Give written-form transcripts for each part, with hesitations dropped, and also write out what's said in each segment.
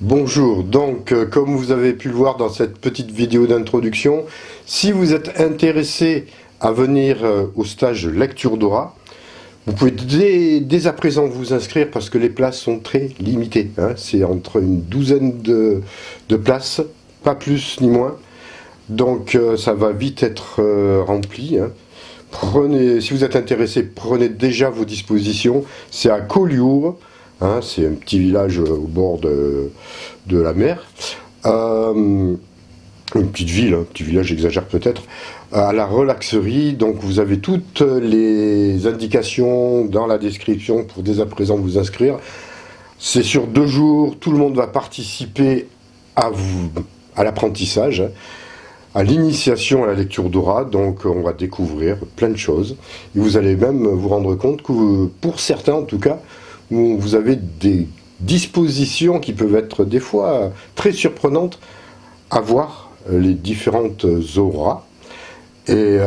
Bonjour, donc comme vous avez pu le voir dans cette petite vidéo d'introduction, si vous êtes intéressé à venir au stage Lecture d'Aura, vous pouvez dès à présent vous inscrire parce que les places sont très limitées, hein. C'est entre une douzaine de places, pas plus ni moins, donc ça va vite être rempli, hein. Si vous êtes intéressé, prenez déjà vos dispositions, c'est à Collioure. Hein, c'est un petit village au bord de la mer. Une petite ville, un petit village, j'exagère peut-être. À la relaxerie, donc vous avez toutes les indications dans la description pour dès à présent vous inscrire. C'est sur 2 jours, tout le monde va participer à l'apprentissage, à l'initiation à la lecture d'aura, donc on va découvrir plein de choses. Et vous allez même vous rendre compte que, pour certains en tout cas, où vous avez des dispositions qui peuvent être des fois très surprenantes à voir les différentes auras, et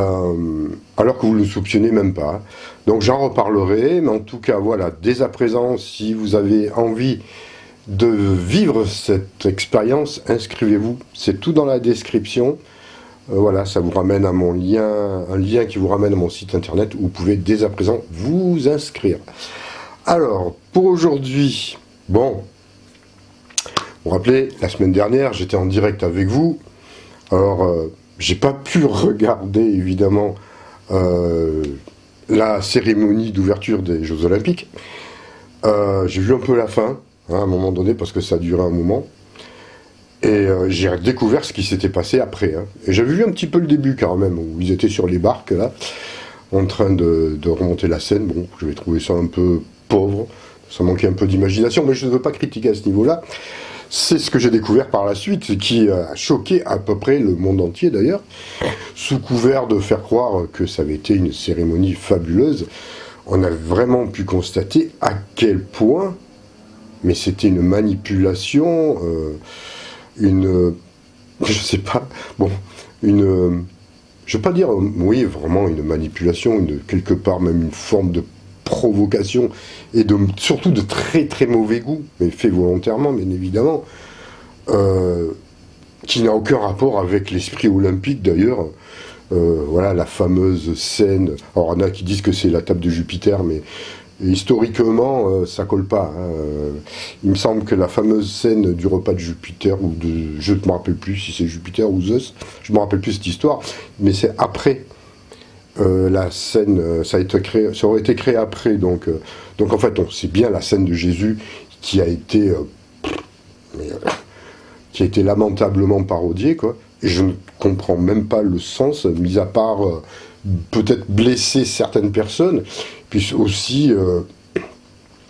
alors que vous ne le soupçonnez même pas. Donc j'en reparlerai, mais en tout cas voilà, dès à présent, si vous avez envie de vivre cette expérience, inscrivez-vous, c'est tout dans la description. Voilà, ça vous ramène à mon lien, un lien qui vous ramène à mon site internet où vous pouvez dès à présent vous inscrire. Alors, pour aujourd'hui, bon, vous vous rappelez, la semaine dernière, j'étais en direct avec vous. Alors, j'ai pas pu regarder, évidemment, la cérémonie d'ouverture des Jeux Olympiques. J'ai vu un peu la fin, hein, à un moment donné, parce que ça a duré un moment. Et j'ai découvert ce qui s'était passé après. Hein. Et j'avais vu un petit peu le début, quand même, où ils étaient sur les barques, là, en train de remonter la Seine. Bon, j'avais trouvé ça un peu pauvre, ça manquait un peu d'imagination, mais je ne veux pas critiquer à ce niveau-là. C'est ce que j'ai découvert par la suite, qui a choqué à peu près le monde entier d'ailleurs, sous couvert de faire croire que ça avait été une cérémonie fabuleuse. On a vraiment pu constater à quel point, mais c'était une manipulation, je sais pas, bon, je veux pas dire, oui, vraiment une manipulation, quelque part même une forme de provocation, et surtout de très très mauvais goût, mais fait volontairement, bien évidemment, qui n'a aucun rapport avec l'esprit olympique d'ailleurs. Voilà, la fameuse scène, alors il y en a qui disent que c'est la table de Jupiter, mais historiquement, ça colle pas. Hein. Il me semble que la fameuse scène du repas de Jupiter, je ne me rappelle plus si c'est Jupiter ou Zeus, je ne me rappelle plus cette histoire, mais c'est après la scène, ça aurait été créé après, donc en fait, c'est bien la scène de Jésus qui a été lamentablement parodiée, quoi. Et je ne comprends même pas le sens, mis à part peut-être blesser certaines personnes, puis aussi,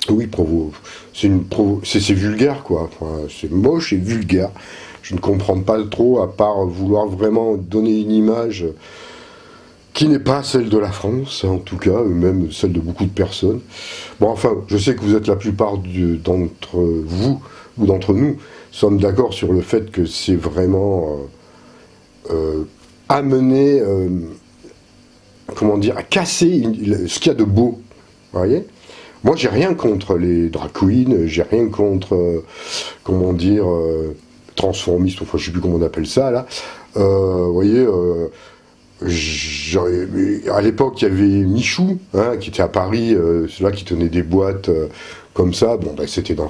oui, c'est vulgaire, quoi. Enfin, c'est moche et vulgaire. Je ne comprends pas trop, à part vouloir vraiment donner une image qui n'est pas celle de la France, en tout cas, même celle de beaucoup de personnes. Bon, enfin, je sais que vous êtes la plupart d'entre vous, ou d'entre nous, sommes d'accord sur le fait que c'est vraiment amener, comment dire, à casser ce qu'il y a de beau, vous voyez. Moi, j'ai rien contre les drag queens, j'ai rien contre, comment dire, transformistes, enfin, je sais plus comment on appelle ça, là. Vous voyez, à l'époque, il y avait Michou, hein, qui était à Paris, celui-là qui tenait des boîtes comme ça. Bon, ben, c'était dans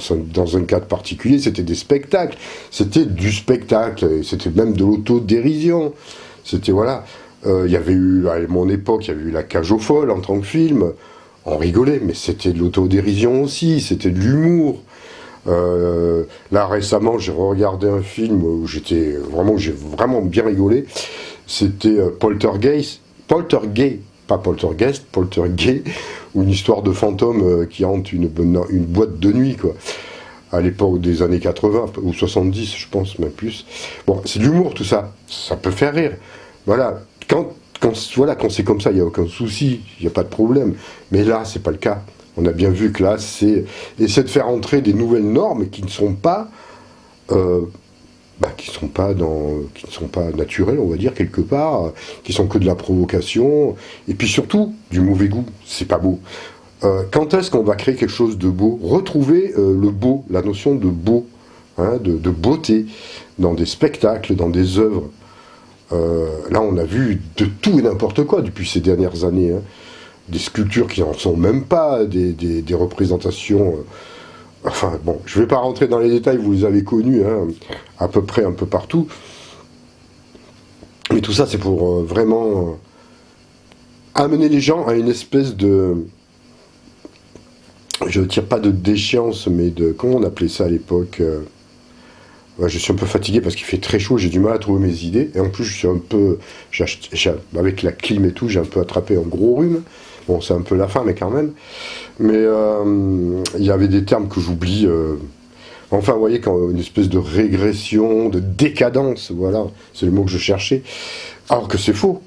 un cadre particulier, c'était des spectacles, c'était du spectacle, c'était même de l'autodérision. C'était, voilà, il y avait eu, à mon époque, il y avait eu La Cage aux Folles en tant que film, on rigolait, mais c'était de l'autodérision aussi, c'était de l'humour. Là, récemment, j'ai regardé un film où j'ai vraiment bien rigolé. C'était Poltergeist, pas Poltergeist, Poltergeist, ou une histoire de fantôme qui hante une boîte de nuit, quoi. À l'époque des années 80, ou 70, je pense, même plus. Bon, c'est de l'humour, tout ça. Ça peut faire rire. Voilà. Quand c'est comme ça, il n'y a aucun souci, il n'y a pas de problème. Mais là, c'est pas le cas. On a bien vu que là, c'est essayer de faire entrer des nouvelles normes qui ne sont pas qui ne sont pas naturels, on va dire, quelque part, qui sont que de la provocation, et puis surtout, du mauvais goût, c'est pas beau. Quand est-ce qu'on va créer quelque chose de beau? Retrouver le beau, la notion de beau, hein, de beauté, dans des spectacles, dans des œuvres. Là, on a vu de tout et n'importe quoi depuis ces dernières années. Hein. Des sculptures qui n'en sont même pas, des représentations... enfin, bon, je ne vais pas rentrer dans les détails, vous les avez connus, hein, à peu près un peu partout. Mais tout ça, c'est pour vraiment amener les gens à une espèce de... Je ne tire pas de déchéance, mais de... Comment on appelait ça à l'époque ouais, je suis un peu fatigué parce qu'il fait très chaud, j'ai du mal à trouver mes idées. Et en plus, je suis un peu... avec la clim et tout, j'ai un peu attrapé un gros rhume. Bon, c'est un peu la fin, mais quand même. Mais il y avait des termes que j'oublie. Enfin, vous voyez, quand une espèce de régression, de décadence, voilà, c'est le mot que je cherchais. Alors que c'est faux.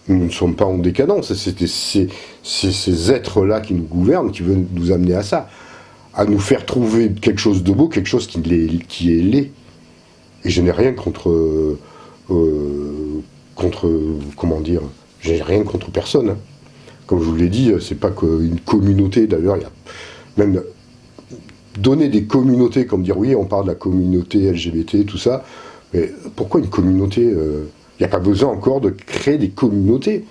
Nous ne sommes pas en décadence. C'est ces êtres-là qui nous gouvernent, qui veulent nous amener à ça. À nous faire trouver quelque chose de beau, quelque chose qui est laid. Et je n'ai rien contre... comment dire... J'ai rien contre personne. Hein. Comme je vous l'ai dit, c'est pas qu'une communauté, d'ailleurs, il y a même... Donner des communautés, comme dire, oui, on parle de la communauté LGBT, tout ça, mais pourquoi une communauté Il n'y a pas besoin encore de créer des communautés.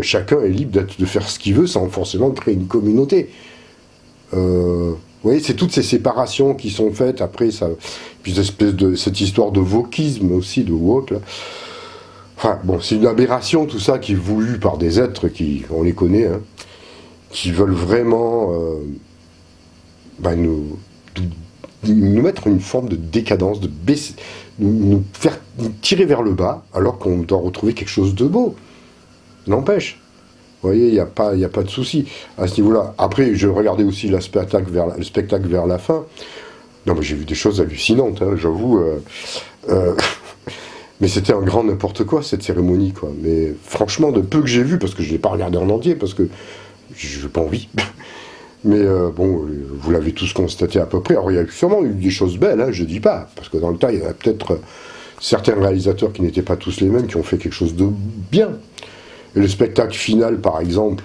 Chacun est libre de faire ce qu'il veut sans forcément créer une communauté. Vous voyez, c'est toutes ces séparations qui sont faites, après, ça, puis cette histoire de wokisme aussi, de woke, là. Enfin, bon, c'est une aberration, tout ça, qui est voulu par des êtres qui, on les connaît, hein, qui veulent vraiment nous mettre une forme de décadence, de baisser, nous faire tirer vers le bas, alors qu'on doit retrouver quelque chose de beau. N'empêche. Vous voyez, il n'y a pas de souci à ce niveau-là. Après, je regardais aussi le spectacle vers la fin. Non, mais j'ai vu des choses hallucinantes, hein, j'avoue. Mais c'était un grand n'importe quoi, cette cérémonie, quoi. Mais franchement, de peu que j'ai vu, parce que je ne l'ai pas regardé en entier, parce que je n'ai pas envie. Mais bon, vous l'avez tous constaté à peu près. Alors, il y a sûrement eu des choses belles, hein, je ne dis pas. Parce que dans le tas, il y a peut-être certains réalisateurs qui n'étaient pas tous les mêmes, qui ont fait quelque chose de bien. Et le spectacle final, par exemple,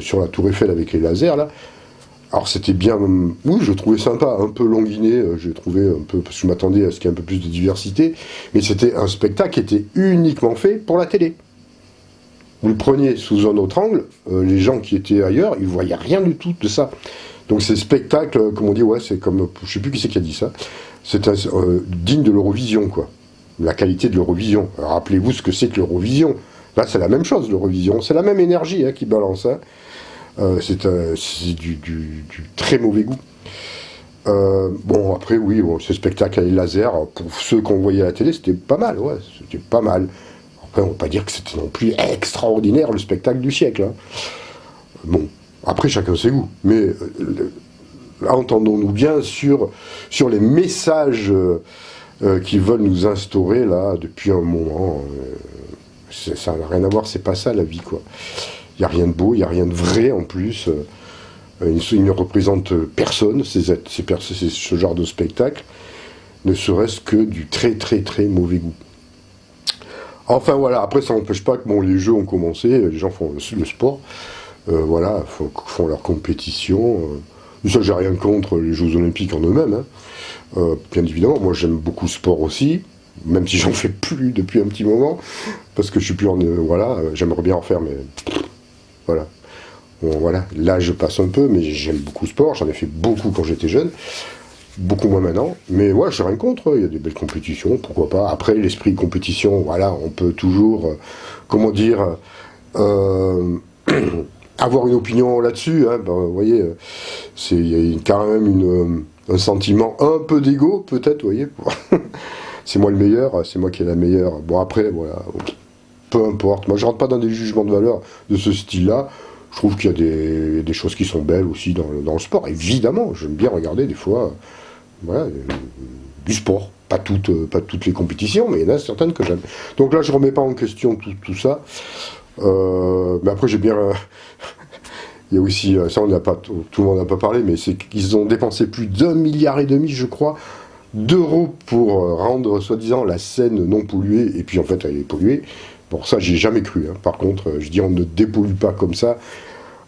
sur la Tour Eiffel avec les lasers, là, alors c'était bien, oui, je trouvais sympa, un peu longuiné, j'ai trouvé un peu, parce que je m'attendais à ce qu'il y ait un peu plus de diversité, mais c'était un spectacle qui était uniquement fait pour la télé. Vous le preniez sous un autre angle, les gens qui étaient ailleurs, ils ne voyaient rien du tout de ça. Donc ces spectacles, comme on dit, ouais, c'est comme, je ne sais plus qui c'est qui a dit ça, c'est digne de l'Eurovision, quoi. La qualité de l'Eurovision. Rappelez-vous ce que c'est que l'Eurovision. Là, c'est la même chose, l'Eurovision. C'est la même énergie qui balance. Hein. C'est du très mauvais goût. Bon, après, oui, bon, ce spectacle à les lasers, pour ceux qu'on voyait à la télé, c'était pas mal, ouais, c'était pas mal. Après, on ne va pas dire que c'était non plus extraordinaire, le spectacle du siècle. Hein. Bon, après, chacun ses goûts. Mais là, entendons-nous bien sur les messages qu'ils veulent nous instaurer, là, depuis un moment. Ça n'a rien à voir, c'est pas ça, la vie, quoi. Il n'y a rien de beau, il n'y a rien de vrai en plus. Ils ne représentent personne, ce genre de spectacle, ne serait-ce que du très très très mauvais goût. Enfin voilà, après ça n'empêche pas que bon, les jeux ont commencé, les gens font le sport, voilà, font leur compétition. Ça, j'ai rien contre les Jeux Olympiques en eux-mêmes. Hein. Bien évidemment, moi j'aime beaucoup le sport aussi, même si j'en fais plus depuis un petit moment, parce que je suis plus en... voilà, j'aimerais bien en faire, mais... Voilà. Bon, voilà, là je passe un peu, mais j'aime beaucoup le sport, j'en ai fait beaucoup quand j'étais jeune, beaucoup moins maintenant, mais ouais, j'ai rien contre, il y a des belles compétitions, pourquoi pas. Après, l'esprit de compétition, voilà, on peut toujours, comment dire, avoir une opinion là-dessus, hein, ben, vous voyez, il y a quand même un sentiment un peu d'ego, peut-être, vous voyez, c'est moi le meilleur, c'est moi qui ai la meilleure. Bon, après, voilà, peu importe, moi je rentre pas dans des jugements de valeur de ce style-là. Je trouve qu'il y a des choses qui sont belles aussi dans le sport. Évidemment, j'aime bien regarder des fois voilà, du sport. Pas toutes les compétitions, mais il y en a certaines que j'aime. Donc là, je ne remets pas en question tout ça. Mais après, j'ai bien... il y a aussi, ça, tout le monde n'a pas parlé, mais c'est qu'ils ont dépensé plus d'1,5 milliard, je crois, d'euros pour rendre, soi-disant, la Seine non polluée. Et puis, en fait, elle est polluée. Bon, ça, j'y ai jamais cru. Hein. Par contre, je dis, on ne dépollue pas comme ça.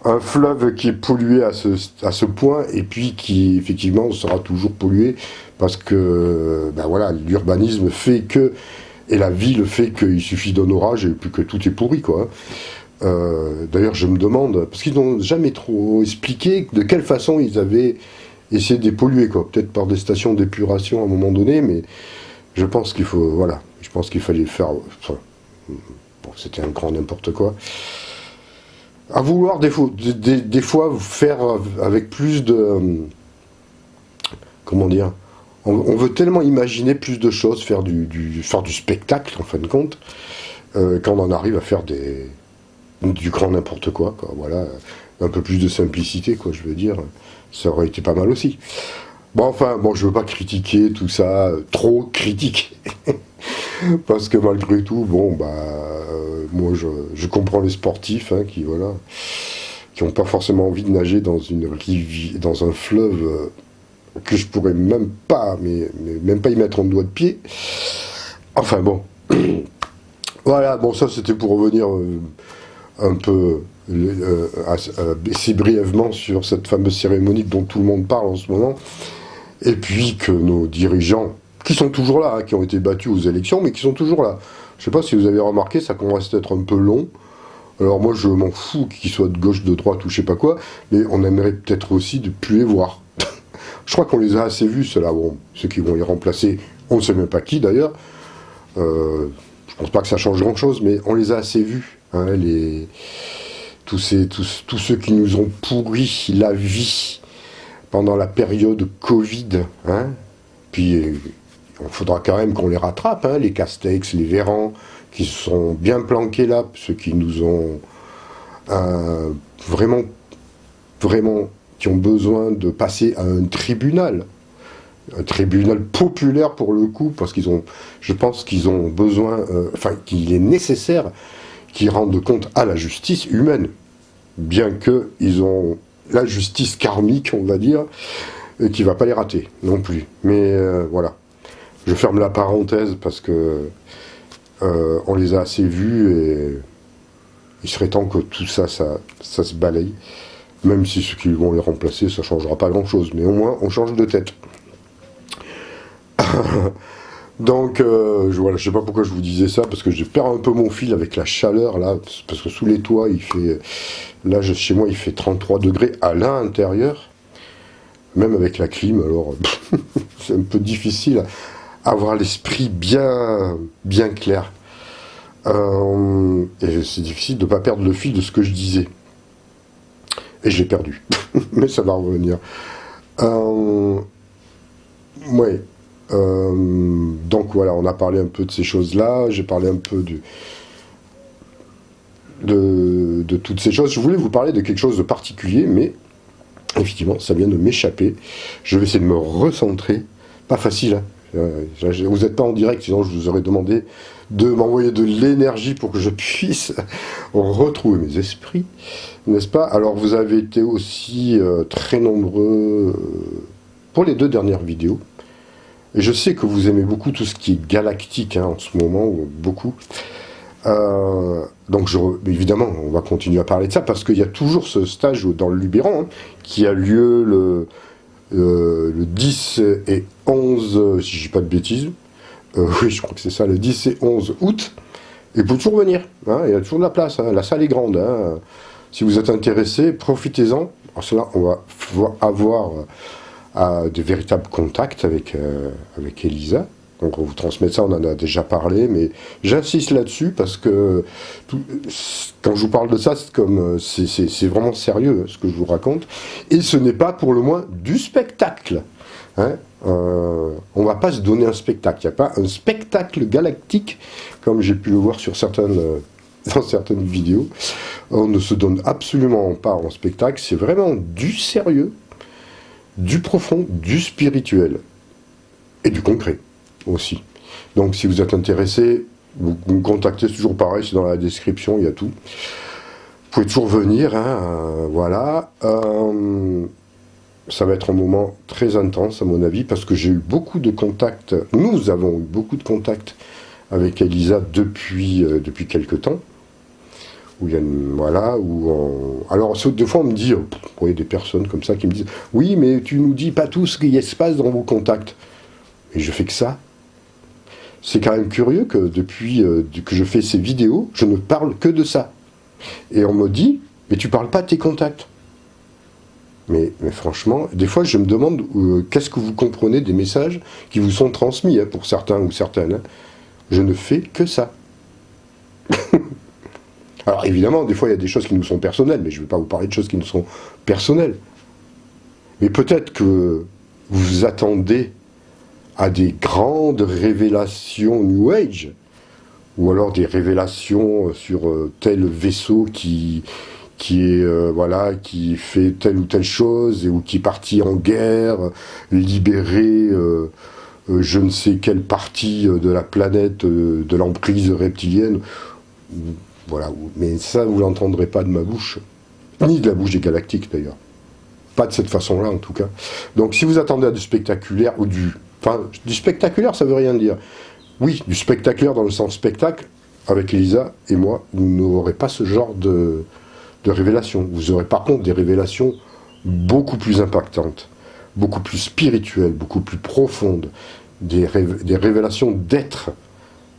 un fleuve qui est pollué à ce point, et puis qui effectivement sera toujours pollué, parce que ben voilà, l'urbanisme fait que, et la ville fait qu'il suffit d'un orage, et puis que tout est pourri, quoi. D'ailleurs, je me demande, parce qu'ils n'ont jamais trop expliqué de quelle façon ils avaient essayé de dépolluer, quoi. Peut-être par des stations d'épuration à un moment donné, mais je pense qu'il faut, voilà, je pense qu'il fallait faire, enfin, bon, c'était un grand n'importe quoi. À vouloir des fois faire avec plus de, comment dire, on veut tellement imaginer plus de choses, faire faire du spectacle en fin de compte, quand on en arrive à faire du grand n'importe quoi, voilà, un peu plus de simplicité, quoi, je veux dire, ça aurait été pas mal aussi. Bon, enfin, bon, je veux pas critiquer tout ça, trop critiquer. Parce que malgré tout, bon, bah, moi, je comprends les sportifs, hein, qui, voilà, qui n'ont pas forcément envie de nager dans dans un fleuve que je pourrais même pas, mais même pas y mettre un doigt de pied. Enfin, bon. Voilà, bon, ça, c'était pour revenir un peu, assez brièvement sur cette fameuse cérémonie dont tout le monde parle en ce moment. Et puis que nos dirigeants, qui sont toujours là, hein, qui ont été battus aux élections, mais qui sont toujours là. Je sais pas si vous avez remarqué, ça commence à être un peu long. Alors moi, je m'en fous qu'ils soient de gauche, de droite ou je sais pas quoi, mais on aimerait peut-être aussi de plus les voir. Je crois qu'on les a assez vus, ceux-là. Bon, ceux qui vont les remplacer, on ne sait même pas qui d'ailleurs. Je pense pas que ça change grand-chose, mais on les a assez vus. Hein, tous ceux qui nous ont pourri la vie pendant la période Covid. Hein. Puis il faudra quand même qu'on les rattrape, hein, les Castex, les Véran, qui sont bien planqués là, ceux qui nous ont vraiment, qui ont besoin de passer à un tribunal populaire pour le coup, parce je pense qu'ils ont besoin, qu'il est nécessaire qu'ils rendent compte à la justice humaine, bien qu'ils ont la justice karmique, on va dire, et qui va pas les rater non plus. Mais voilà, je ferme la parenthèse parce que on les a assez vus et il serait temps que tout ça se balaye. Même si ceux qui vont les remplacer, ça changera pas grand-chose, mais au moins on change de tête. Donc, voilà, je sais pas pourquoi je vous disais ça, parce que je perds un peu mon fil avec la chaleur, là, parce que sous les toits, chez moi, il fait 33 degrés à l'intérieur, même avec la clim, alors, c'est un peu difficile à avoir l'esprit bien clair. Et c'est difficile de ne pas perdre le fil de ce que je disais. Et je l'ai perdu, mais ça va revenir. Ouais. Donc voilà, on a parlé un peu de ces choses-là, j'ai parlé un peu de toutes ces choses. Je voulais vous parler de quelque chose de particulier, mais effectivement, ça vient de m'échapper. Je vais essayer de me recentrer. Pas facile, hein. Vous n'êtes pas en direct, sinon je vous aurais demandé de m'envoyer de l'énergie pour que je puisse retrouver mes esprits, n'est-ce pas? Alors vous avez été aussi très nombreux pour les 2 dernières vidéos. Et je sais que vous aimez beaucoup tout ce qui est galactique, hein, en ce moment, beaucoup. Donc évidemment, on va continuer à parler de ça, parce qu'il y a toujours ce stage dans le Luberon, hein, qui a lieu le 10 et 11, si je dis pas de bêtises. Oui, je crois que c'est ça, le 10 et 11 août. Et vous pouvez toujours venir, hein, il y a toujours de la place, hein, la salle est grande. Hein. Si vous êtes intéressé, profitez-en. Alors cela, on va avoir de véritables contacts avec Elisa. Donc on vous transmet ça, on en a déjà parlé, mais j'insiste là-dessus parce que quand je vous parle de ça, c'est vraiment sérieux ce que je vous raconte. Et ce n'est pas pour le moins du spectacle. Hein. On va pas se donner un spectacle. Il n'y a pas un spectacle galactique comme j'ai pu le voir sur dans certaines vidéos. On ne se donne absolument pas en spectacle. C'est vraiment du sérieux, du profond, du spirituel et du concret aussi. Donc si vous êtes intéressé, vous me contactez, c'est toujours pareil, c'est dans la description, il y a tout. Vous pouvez toujours venir, hein, voilà. Ça va être un moment très intense à mon avis, parce que j'ai eu beaucoup de contacts, nous avons eu beaucoup de contacts avec Elisa depuis quelque temps. où il y a voilà, alors des fois on me dit, vous voyez des personnes comme ça qui me disent, oui mais tu nous dis pas tout ce qui se passe dans vos contacts. Et je fais que ça. C'est quand même curieux que depuis que je fais ces vidéos, je ne parle que de ça. Et on me dit, mais tu parles pas de tes contacts. Mais franchement, des fois je me demande qu'est-ce que vous comprenez des messages qui vous sont transmis, hein, pour certains ou certaines. Hein. Je ne fais que ça. Alors évidemment, des fois il y a des choses qui nous sont personnelles, mais je ne vais pas vous parler de choses qui nous sont personnelles. Mais peut-être que vous vous attendez à des grandes révélations New Age, ou alors des révélations sur tel vaisseau qui voilà, qui fait telle ou telle chose, ou qui est parti en guerre, libérer je ne sais quelle partie de la planète de l'emprise reptilienne. Voilà, mais ça, vous ne l'entendrez pas de ma bouche, ni de la bouche des galactiques d'ailleurs. Pas de cette façon-là en tout cas. Donc si vous attendez à du spectaculaire, ou enfin, du spectaculaire, ça veut rien dire. Oui, du spectaculaire dans le sens spectacle, avec Elisa et moi, vous n'aurez pas ce genre de révélations. Vous aurez par contre des révélations beaucoup plus impactantes, beaucoup plus spirituelles, beaucoup plus profondes, des révélations d'être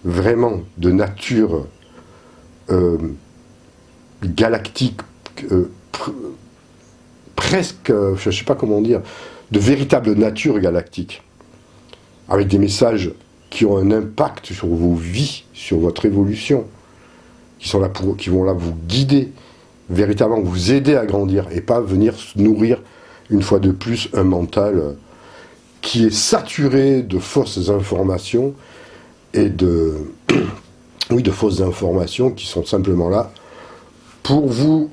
vraiment de nature galactique, presque, je ne sais pas comment dire, de véritable nature galactique, avec des messages qui ont un impact sur vos vies, sur votre évolution, qui vont là vous guider, véritablement vous aider à grandir, et pas venir nourrir, une fois de plus, un mental qui est saturé de fausses informations, et oui, de fausses informations qui sont simplement là pour vous,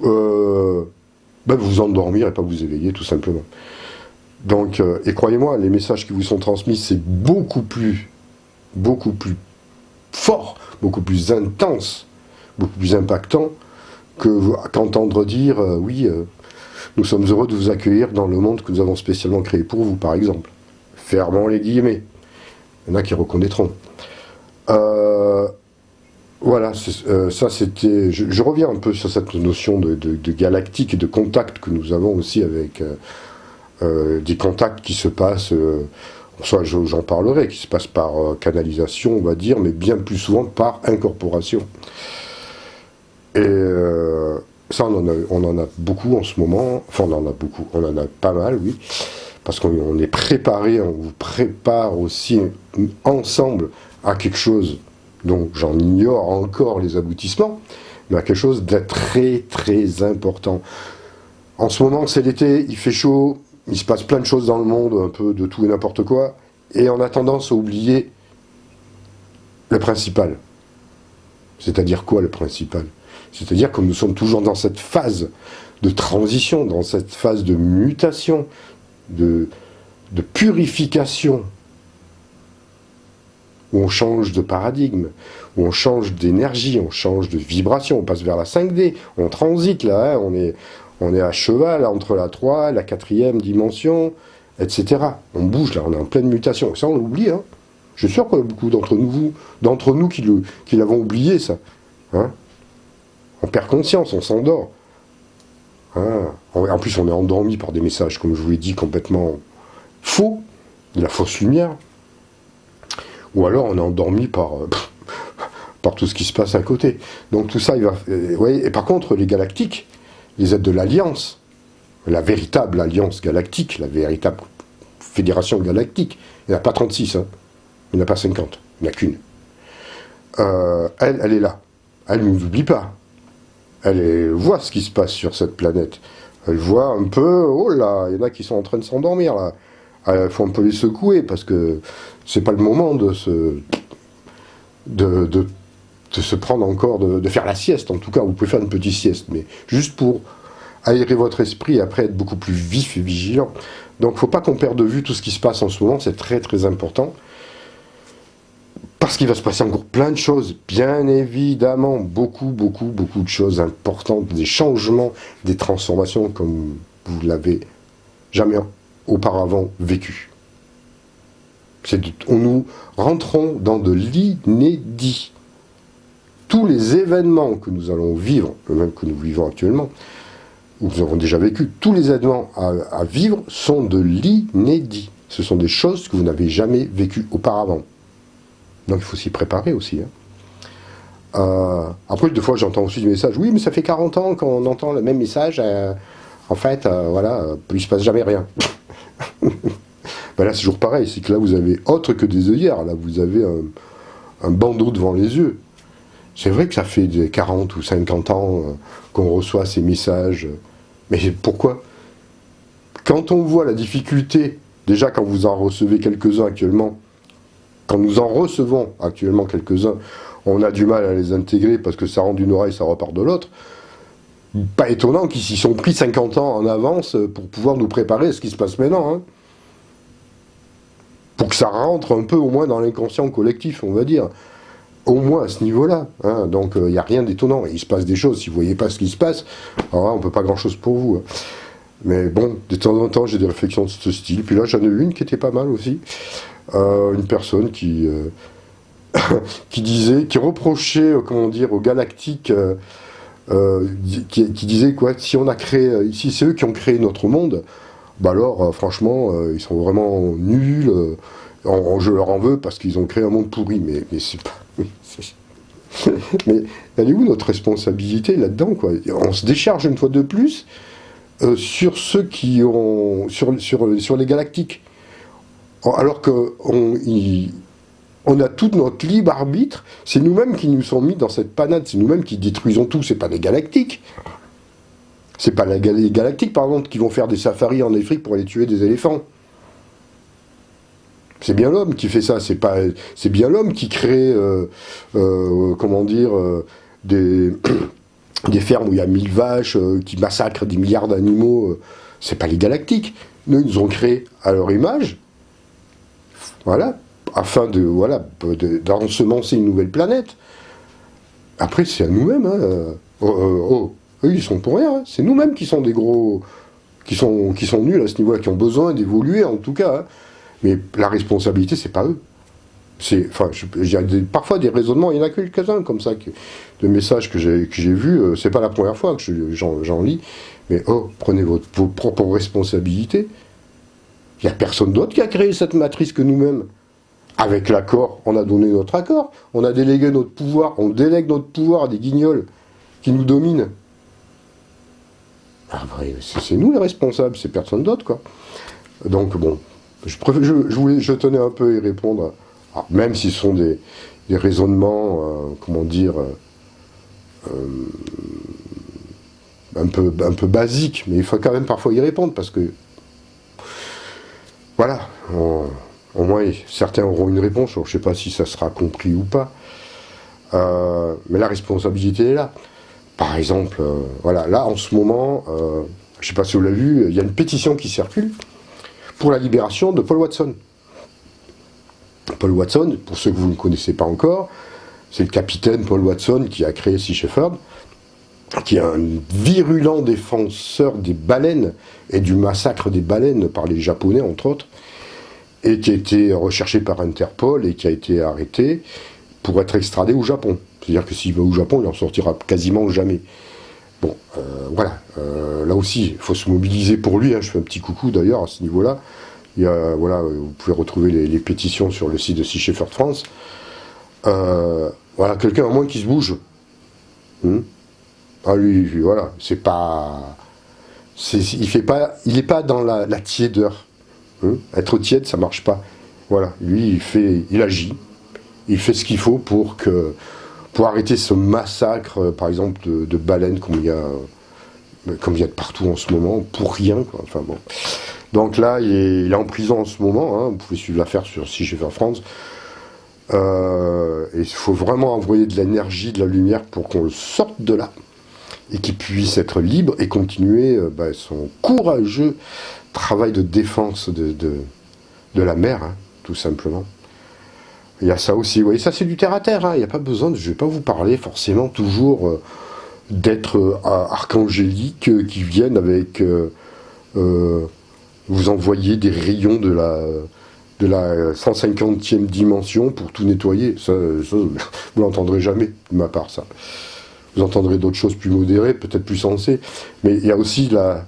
vous endormir et pas vous éveiller, tout simplement. Donc, et croyez-moi, les messages qui vous sont transmis, c'est beaucoup plus fort, beaucoup plus intense, beaucoup plus impactant qu'entendre dire oui, nous sommes heureux de vous accueillir dans le monde que nous avons spécialement créé pour vous, par exemple. Fermons les guillemets. Il y en a qui reconnaîtront. Voilà, ça c'était... Je reviens un peu sur cette notion de galactique et de contact que nous avons aussi avec des contacts qui se passent, soit j'en parlerai, qui se passent par canalisation, on va dire, mais bien plus souvent par incorporation. Et ça, on en a beaucoup en ce moment, enfin on en a beaucoup, on en a pas mal, oui, parce qu'on est préparé, on vous prépare aussi ensemble à quelque chose dont j'en ignore encore les aboutissements, mais à quelque chose de très très important. En ce moment, c'est l'été, il fait chaud, il se passe plein de choses dans le monde, un peu de tout et n'importe quoi, et on a tendance à oublier le principal. C'est-à-dire quoi, le principal? C'est-à-dire que nous sommes toujours dans cette phase de transition, dans cette phase de mutation, de purification, où on change de paradigme, où on change d'énergie, on change de vibration, on passe vers la 5D, on transite là, hein, on est à cheval entre la 3, la 4e dimension, etc. On bouge là, on est en pleine mutation. Ça, on l'oublie, hein. Je suis sûr qu'il y a beaucoup d'entre nous qui l'avons oublié, ça. Hein, on perd conscience, on s'endort. Hein, en plus, on est endormi par des messages, comme je vous l'ai dit, complètement faux, de la fausse lumière. Ou alors on est endormi par tout ce qui se passe à côté. Donc tout ça, il va... voyez, et par contre, les galactiques, les êtres de l'Alliance, la véritable Alliance galactique, la véritable Fédération galactique, il n'y en a pas 36, hein, il n'y en a pas 50, il n'y en a qu'une. Elle est là. Elle ne nous oublie pas. Elle voit ce qui se passe sur cette planète. Elle voit un peu, oh là, il y en a qui sont en train de s'endormir là. Il faut un peu les secouer, parce que c'est pas le moment de se prendre encore, de faire la sieste. En tout cas, vous pouvez faire une petite sieste, mais juste pour aérer votre esprit et après être beaucoup plus vif et vigilant. Donc, faut pas qu'on perde de vue tout ce qui se passe en ce moment, c'est très très important. Parce qu'il va se passer encore plein de choses, bien évidemment, beaucoup de choses importantes, des changements, des transformations comme vous l'avez jamais auparavant vécu. Nous rentrons dans de l'inédit. tous les événements que nous allons vivre, même que nous vivons actuellement, ou que nous avons déjà vécu, tous les événements à vivre sont de l'inédit. Ce sont des choses que vous n'avez jamais vécues auparavant. Donc il faut s'y préparer aussi. Après, des fois, j'entends aussi des messages. Oui, mais ça fait 40 ans qu'on entend le même message. En fait, voilà, il se passe jamais rien. Ben là, c'est toujours pareil. C'est que là, vous avez autre que des œillères. Là, vous avez un bandeau devant les yeux. C'est vrai que ça fait 40 ou 50 ans qu'on reçoit ces messages. Mais pourquoi? Quand on voit la difficulté, déjà quand vous en recevez quelques-uns actuellement, quand nous en recevons actuellement quelques-uns, on a du mal à les intégrer parce que ça rentre d'une oreille, ça repart de l'autre. Pas étonnant qu'ils s'y sont pris 50 ans en avance pour pouvoir nous préparer à ce qui se passe maintenant. Hein. Pour que ça rentre un peu au moins dans l'inconscient collectif, on va dire. Au moins à ce niveau-là. Hein. Donc il n'y a rien d'étonnant. Il se passe des choses. Si vous ne voyez pas ce qui se passe, alors là, on ne peut pas grand-chose pour vous. Hein. Mais bon, de temps en temps, j'ai des réflexions de ce style. Puis là, j'en ai eu une qui était pas mal aussi. Une personne qui disait, qui reprochait, comment dire, aux galactiques, qui disait quoi, si on a créé, si c'est eux qui ont créé notre monde, bah alors, franchement, ils sont vraiment nuls. Je leur en veux parce qu'ils ont créé un monde pourri. Mais c'est pas. Mais elle est où notre responsabilité là-dedans, quoi? On se décharge une fois de plus sur ceux qui ont sur les galactiques. Alors qu'on a tout notre libre arbitre, c'est nous-mêmes qui nous sommes mis dans cette panade, c'est nous-mêmes qui détruisons tout, c'est pas les galactiques. C'est pas les galactiques, par exemple, qui vont faire des safaris en Afrique pour aller tuer des éléphants. C'est bien l'homme qui fait ça, c'est bien l'homme qui crée, comment dire, des fermes où il y a 1000 vaches, qui massacrent des milliards d'animaux. C'est pas les galactiques. Nous, ils nous ont créés à leur image. Voilà, afin d'ensemencer une nouvelle planète. Après, c'est à nous-mêmes. Hein. Eux, ils sont pour rien. Hein. C'est nous-mêmes qui sont des gros, qui sont nuls à ce niveau-là, qui ont besoin d'évoluer en tout cas. Hein. Mais la responsabilité, c'est pas eux. Parfois des raisonnements, il y en a quelques-uns comme ça, de messages que j'ai vus. C'est pas la première fois que j'en lis. Mais prenez vos propres responsabilités. Il n'y a personne d'autre qui a créé cette matrice que nous-mêmes. Avec l'accord, on a donné notre accord, on a délégué notre pouvoir, on délègue notre pouvoir à des guignols qui nous dominent. C'est nous les responsables, c'est personne d'autre, quoi. Donc bon, je tenais un peu à y répondre, même si ce sont des raisonnements, comment dire, un peu basiques, mais il faut quand même parfois y répondre, parce que voilà, au moins certains auront une réponse, je ne sais pas si ça sera compris ou pas, mais la responsabilité est là. Par exemple, voilà, là en ce moment, je ne sais pas si vous l'avez vu, il y a une pétition qui circule pour la libération de Paul Watson. Paul Watson, pour ceux que vous ne connaissez pas encore, c'est le capitaine Paul Watson qui a créé Sea Shepherd, qui est un virulent défenseur des baleines et du massacre des baleines par les Japonais, entre autres, et qui a été recherché par Interpol et qui a été arrêté pour être extradé au Japon. C'est-à-dire que s'il va au Japon, il n'en sortira quasiment jamais. Bon, voilà. Là aussi, il faut se mobiliser pour lui. Hein. Je fais un petit coucou d'ailleurs à ce niveau-là. Voilà, vous pouvez retrouver les pétitions sur le site de Sea Shepherd France. Voilà, quelqu'un au moins qui se bouge. Lui, voilà, c'est pas... il n'est pas dans la tiédeur. Être tiède, ça marche pas. Voilà, lui, il agit. Il fait ce qu'il faut pour arrêter ce massacre, par exemple, de baleines comme il y a de partout en ce moment, pour rien, quoi. Enfin bon. Donc là, il est en prison en ce moment. Hein. Vous pouvez suivre l'affaire sur Sea Shepherd France. Et il faut vraiment envoyer de l'énergie, de la lumière pour qu'on le sorte de là et qu'il puisse être libre et continuer son courageux travail de défense de la mer, hein, tout simplement. Il y a ça aussi, vous voyez, ça c'est du terre-à-terre, hein. Il n'y a pas besoin, je ne vais pas vous parler forcément toujours d'être archangéliques qui viennent avec vous envoyer des rayons de de la 150e dimension pour tout nettoyer. Ça vous l'entendrez jamais de ma part, ça. Vous entendrez d'autres choses plus modérées, peut-être plus sensées. Mais il y a aussi la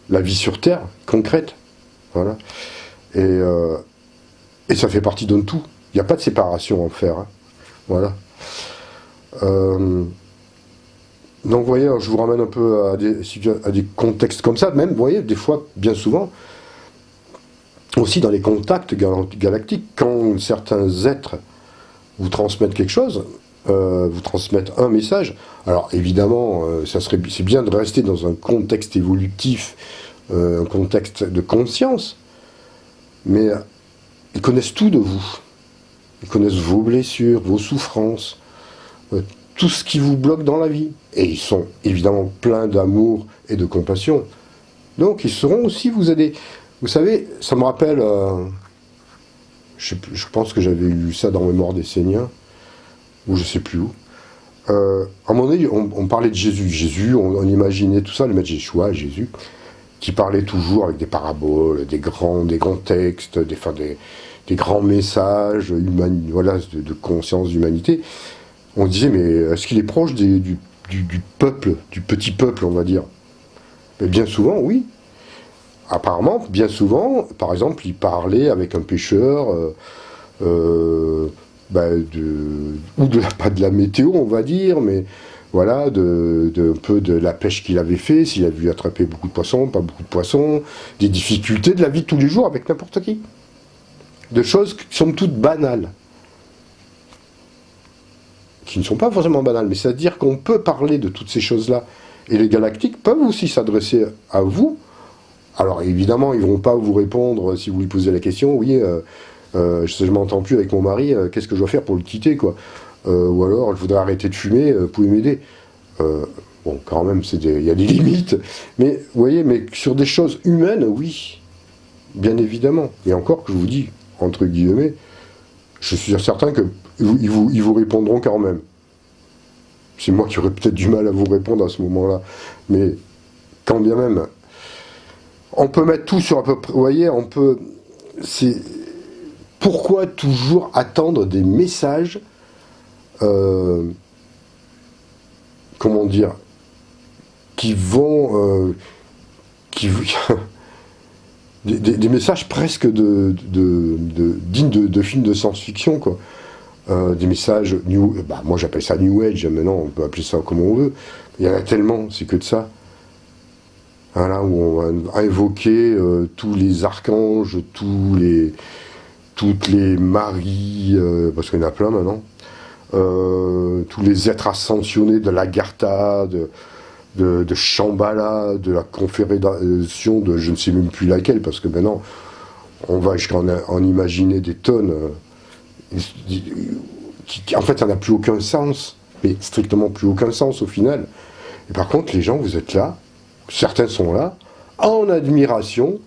vie sur Terre, concrète. Voilà. Et ça fait partie d'un tout. Il n'y a pas de séparation à faire. Hein. Voilà. Donc, vous voyez, je vous ramène un peu à des contextes comme ça. Même, vous voyez, des fois, bien souvent, aussi dans les contacts galactiques, quand certains êtres vous transmettent quelque chose, vous transmettent un message. Alors, évidemment, c'est bien de rester dans un contexte évolutif, un contexte de conscience, mais ils connaissent tout de vous. Ils connaissent vos blessures, vos souffrances, tout ce qui vous bloque dans la vie. Et ils sont évidemment pleins d'amour et de compassion. Donc ils sauront aussi vous aider. Vous savez, ça me rappelle, je pense que j'avais lu ça dans Mémoire des Séniens, ou je sais plus où. À un moment donné, on parlait de Jésus. Jésus, on imaginait tout ça, le maître Yeshua, Jésus, qui parlait toujours avec des paraboles, des grands textes, des grands messages voilà, de conscience, d'humanité. On disait, mais est-ce qu'il est proche du peuple, du petit peuple, on va dire? Mais bien souvent, oui. Apparemment, bien souvent, par exemple, il parlait avec un pêcheur, pas de la météo, on va dire, mais voilà, un peu de la pêche qu'il avait fait, s'il a vu attraper beaucoup de poissons, pas beaucoup de poissons, des difficultés de la vie de tous les jours avec n'importe qui. De choses qui sont toutes banales. Qui ne sont pas forcément banales, mais c'est-à-dire qu'on peut parler de toutes ces choses-là. Et les galactiques peuvent aussi s'adresser à vous. Alors évidemment, ils ne vont pas vous répondre si vous lui posez la question, oui, je ne m'entends plus avec mon mari, qu'est-ce que je dois faire pour le quitter, quoi. Ou alors, je voudrais arrêter de fumer, pouvez m'aider. Bon, quand même, il y a des limites. Mais, vous voyez, mais sur des choses humaines, oui, bien évidemment. Et encore que je vous dis, entre guillemets, je suis certain qu'ils vous répondront quand même. C'est moi qui aurais peut-être du mal à vous répondre à ce moment-là. Mais, quand bien même, on peut mettre tout sur à peu près, vous voyez, pourquoi toujours attendre des messages, comment dire, qui vont, des messages presque dignes de films de science-fiction, quoi. Des messages moi j'appelle ça New Age, maintenant on peut appeler ça comme on veut. Il y en a tellement, c'est que de ça. Voilà, où on va invoquer tous les archanges, toutes les Maries, parce qu'il y en a plein maintenant, tous les êtres ascensionnés de l'Agartha, de Shambhala, de la confédération de je ne sais même plus laquelle, parce que maintenant on va jusqu'à en imaginer des tonnes, qui en fait ça n'a plus aucun sens, mais strictement plus aucun sens au final. Et par contre les gens, vous êtes là, certains sont là, en admiration,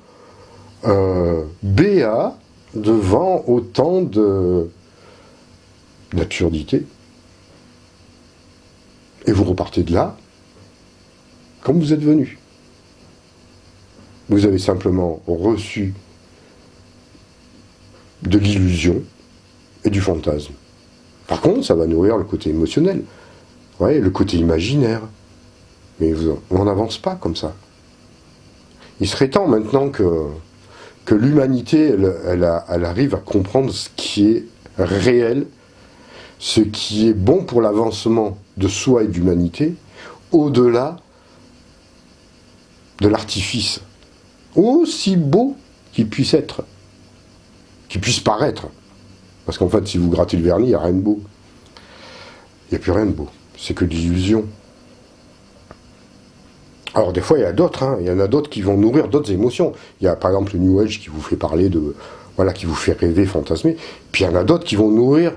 béat, devant autant d'absurdité. Et vous repartez de là, comme vous êtes venu. Vous avez simplement reçu de l'illusion et du fantasme. Par contre, ça va nourrir le côté émotionnel, ouais, le côté imaginaire. Mais on n'avance pas comme ça. Il serait temps maintenant que l'humanité, elle arrive à comprendre ce qui est réel, ce qui est bon pour l'avancement de soi et d'humanité, au-delà de l'artifice, aussi beau qu'il puisse être, qu'il puisse paraître. Parce qu'en fait, si vous grattez le vernis, il n'y a rien de beau. Il n'y a plus rien de beau. C'est que de l'illusion. Alors des fois il y a d'autres, il y en a d'autres qui vont nourrir d'autres émotions. Il y a par exemple le New Age qui vous fait parler qui vous fait rêver, fantasmer. Puis il y en a d'autres qui vont nourrir,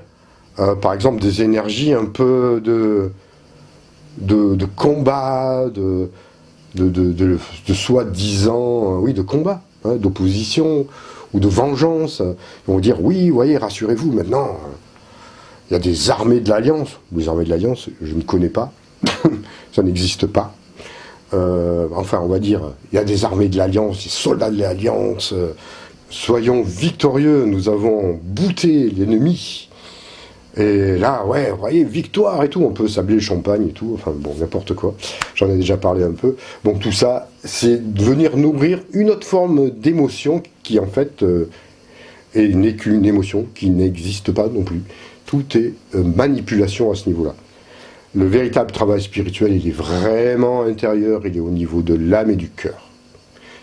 par exemple des énergies un peu de combat, de soi-disant, de combat, d'opposition ou de vengeance. Ils vont dire oui, voyez, rassurez-vous, maintenant il y a des armées de l'Alliance. Les armées de l'Alliance, je ne connais pas, ça n'existe pas. On va dire, il y a des armées de l'Alliance, des soldats de l'Alliance, Soyons victorieux, nous avons bouté l'ennemi. Et là, ouais, vous voyez, victoire et tout, on peut sabler le champagne et tout, enfin bon, n'importe quoi, j'en ai déjà parlé un peu. Donc tout ça, c'est de venir nourrir une autre forme d'émotion qui en fait n'est qu'une émotion, qui n'existe pas non plus. Tout est manipulation à ce niveau-là. Le véritable travail spirituel, il est vraiment intérieur, il est au niveau de l'âme et du cœur.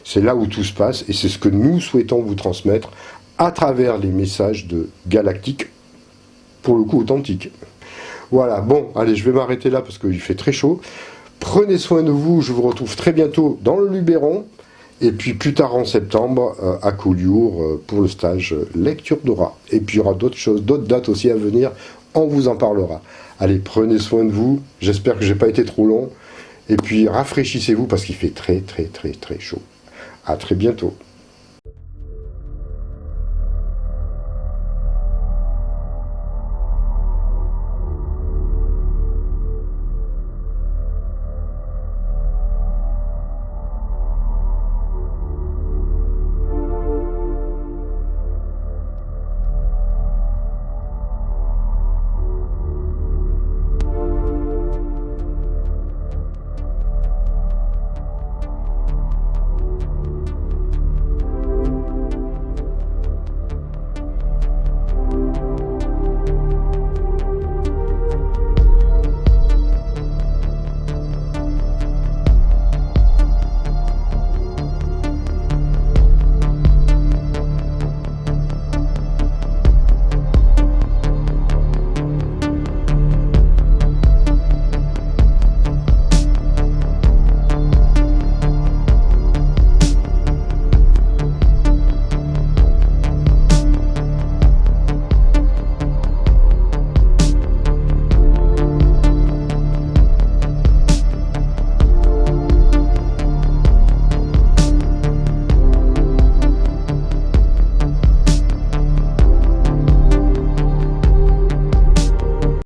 C'est là où tout se passe, et c'est ce que nous souhaitons vous transmettre à travers les messages de Galactique, pour le coup authentique. Voilà, bon, allez, je vais m'arrêter là parce qu'il fait très chaud. Prenez soin de vous, je vous retrouve très bientôt dans le Luberon, et puis plus tard en septembre à Collioure pour le stage Lecture d'Aura. Et puis il y aura d'autres choses, d'autres dates aussi à venir, on vous en parlera. Allez, prenez soin de vous, j'espère que j'ai pas été trop long, et puis rafraîchissez-vous parce qu'il fait très très très très chaud. À très bientôt.